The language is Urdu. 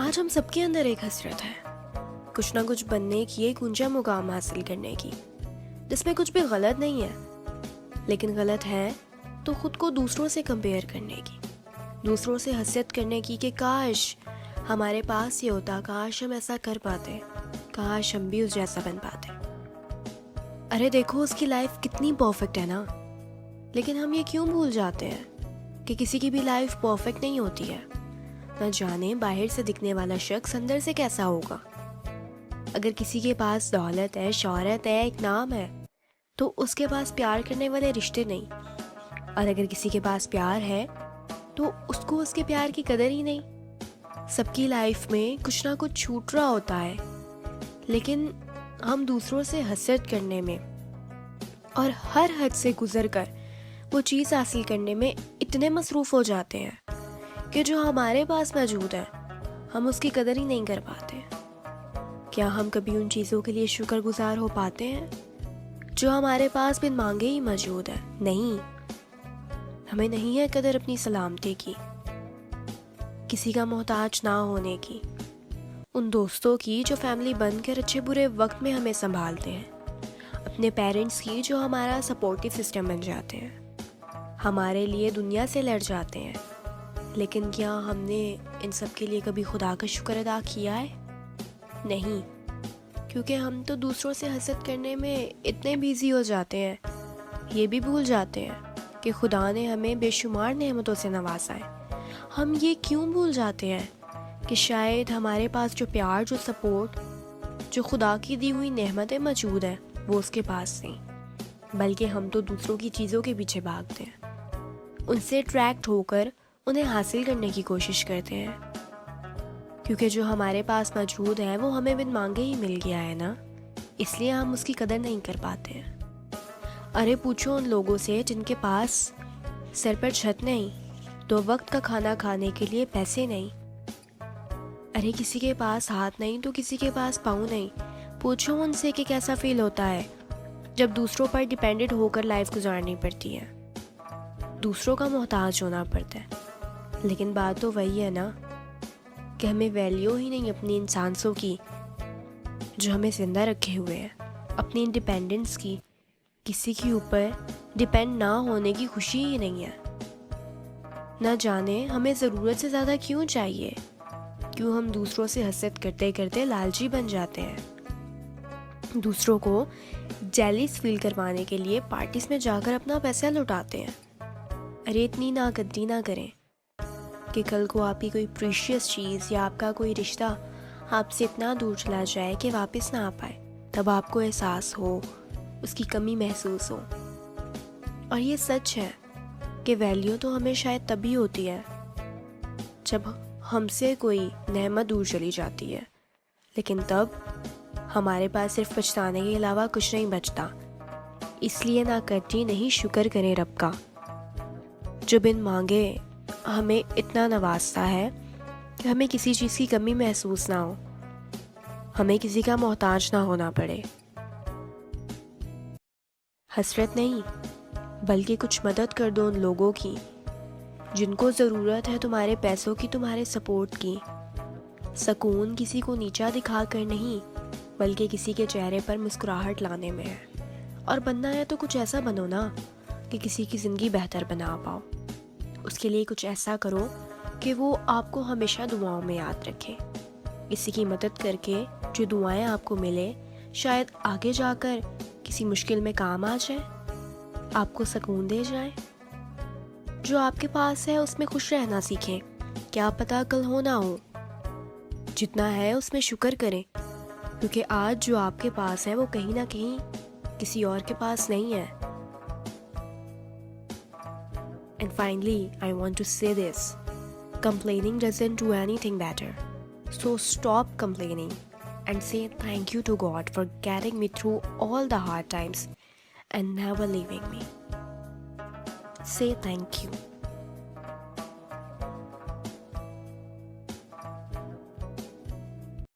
آج ہم سب کے اندر ایک حسرت ہے، کچھ نہ کچھ بننے کی، ایک اونچا مقام حاصل کرنے کی، جس میں کچھ بھی غلط نہیں ہے، لیکن غلط ہے تو خود کو دوسروں سے کمپیئر کرنے کی، دوسروں سے حسد کرنے کی کہ کاش ہمارے پاس یہ ہوتا، کاش ہم ایسا کر پاتے، کاش ہم بھی اس جیسا بن پاتے۔ ارے دیکھو اس کی لائف کتنی پرفیکٹ ہے نا، لیکن ہم یہ کیوں بھول جاتے ہیں کہ کسی کی بھی لائف پرفیکٹ نہیں ہوتی ہے۔ نہ جانے باہر سے دکھنے والا شخص اندر سے کیسا ہوگا۔ اگر کسی کے پاس دولت ہے، شہرت ہے، ایک نام ہے، تو اس کے پاس پیار کرنے والے رشتے نہیں، اور اگر کسی کے پاس پیار ہے تو اس کو اس کے پیار کی قدر ہی نہیں۔ سب کی لائف میں کچھ نہ کچھ چھوٹ رہا ہوتا ہے، لیکن ہم دوسروں سے حسد کرنے میں اور ہر حد سے گزر کر وہ چیز حاصل کرنے میں اتنے مصروف ہو جاتے ہیں کہ جو ہمارے پاس موجود ہے ہم اس کی قدر ہی نہیں کر پاتے۔ کیا ہم کبھی ان چیزوں کے لیے شکر گزار ہو پاتے ہیں جو ہمارے پاس بن مانگے ہی موجود ہے؟ نہیں، ہمیں نہیں ہے قدر اپنی سلامتی کی، کسی کا محتاج نہ ہونے کی، ان دوستوں کی جو فیملی بن کر اچھے برے وقت میں ہمیں سنبھالتے ہیں، اپنے پیرنٹس کی جو ہمارا سپورٹیو سسٹم بن جاتے ہیں، ہمارے لیے دنیا سے لڑ جاتے ہیں۔ لیکن کیا ہم نے ان سب کے لیے کبھی خدا کا شکر ادا کیا ہے؟ نہیں، کیونکہ ہم تو دوسروں سے حسد کرنے میں اتنے بیزی ہو جاتے ہیں، یہ بھی بھول جاتے ہیں کہ خدا نے ہمیں بے شمار نعمتوں سے نوازا ہے۔ ہم یہ کیوں بھول جاتے ہیں کہ شاید ہمارے پاس جو پیار، جو سپورٹ، جو خدا کی دی ہوئی نعمتیں موجود ہیں وہ اس کے پاس نہیں، بلکہ ہم تو دوسروں کی چیزوں کے پیچھے بھاگتے ہیں، ان سے اٹریکٹ ہو کر انہیں حاصل کرنے کی کوشش کرتے ہیں، کیونکہ جو ہمارے پاس موجود ہے وہ ہمیں بن مانگے ہی مل گیا ہے نا، اس لیے ہم اس کی قدر نہیں کر پاتے ہیں۔ ارے پوچھو ان لوگوں سے جن کے پاس سر پر چھت نہیں، 2 وقت کا کھانا کھانے کے لیے پیسے نہیں، ارے کسی کے پاس ہاتھ نہیں تو کسی کے پاس پاؤں نہیں، پوچھو ان سے کہ کیسا فیل ہوتا ہے جب دوسروں پر ڈیپینڈنٹ ہو کر لائف گزارنی پڑتی ہے، دوسروں کا محتاج ہونا پڑتا ہے۔ لیکن بات تو وہی ہے نا کہ ہمیں ویلیو ہی نہیں اپنی انسانسوں کی جو ہمیں زندہ رکھے ہوئے ہیں، اپنی انڈیپینڈنس کی، کسی کے اوپر ڈیپینڈ نہ ہونے کی خوشی ہی نہیں ہے۔ نہ جانے ہمیں ضرورت سے زیادہ کیوں چاہیے، کیوں ہم دوسروں سے حسد کرتے کرتے لالچی بن جاتے ہیں، دوسروں کو جیلیس فیل کروانے کے لیے پارٹیز میں جا کر اپنا پیسہ لٹاتے ہیں۔ ارے اتنی ناقدری نہ کریں کہ کل کو آپ کی کوئی پریشیس چیز یا آپ کا کوئی رشتہ آپ سے اتنا دور چلا جائے کہ واپس نہ آ پائے، تب آپ کو احساس ہو، اس کی کمی محسوس ہو۔ اور یہ سچ ہے کہ ویلیو تو ہمیں شاید تبھی ہوتی ہے جب ہم سے کوئی نعمت دور چلی جاتی ہے، لیکن تب ہمارے پاس صرف پچھتانے کے علاوہ کچھ نہیں بچتا۔ اس لیے ناقدری نہیں، شکر کریں رب کا جو بن مانگے ہمیں اتنا نوازتا ہے کہ ہمیں کسی چیز کی کمی محسوس نہ ہو، ہمیں کسی کا محتاج نہ ہونا پڑے۔ حسرت نہیں، بلکہ کچھ مدد کر دو ان لوگوں کی جن کو ضرورت ہے تمہارے پیسوں کی، تمہارے سپورٹ کی۔ سکون کسی کو نیچا دکھا کر نہیں، بلکہ کسی کے چہرے پر مسکراہٹ لانے میں ہے۔ اور بننا ہے تو کچھ ایسا بنو نا کہ کسی کی زندگی بہتر بنا پاؤ، اس کے لیے کچھ ایسا کرو کہ وہ آپ کو ہمیشہ دعاؤں میں یاد رکھے۔ کسی کی مدد کر کے جو دعائیں آپ کو ملے، شاید آگے جا کر کسی مشکل میں کام آ جائے، آپ کو سکون دے جائے۔ جو آپ کے پاس ہے اس میں خوش رہنا سیکھیں، کیا پتہ کل ہو نہ ہو۔ جتنا ہے اس میں شکر کریں، کیونکہ آج جو آپ کے پاس ہے وہ کہیں نہ کہیں کسی اور کے پاس نہیں ہے۔ And finally, I want to say this. Complaining doesn't do anything better. So stop complaining and say thank you to God for getting me through all the hard times and never leaving me. Say thank you.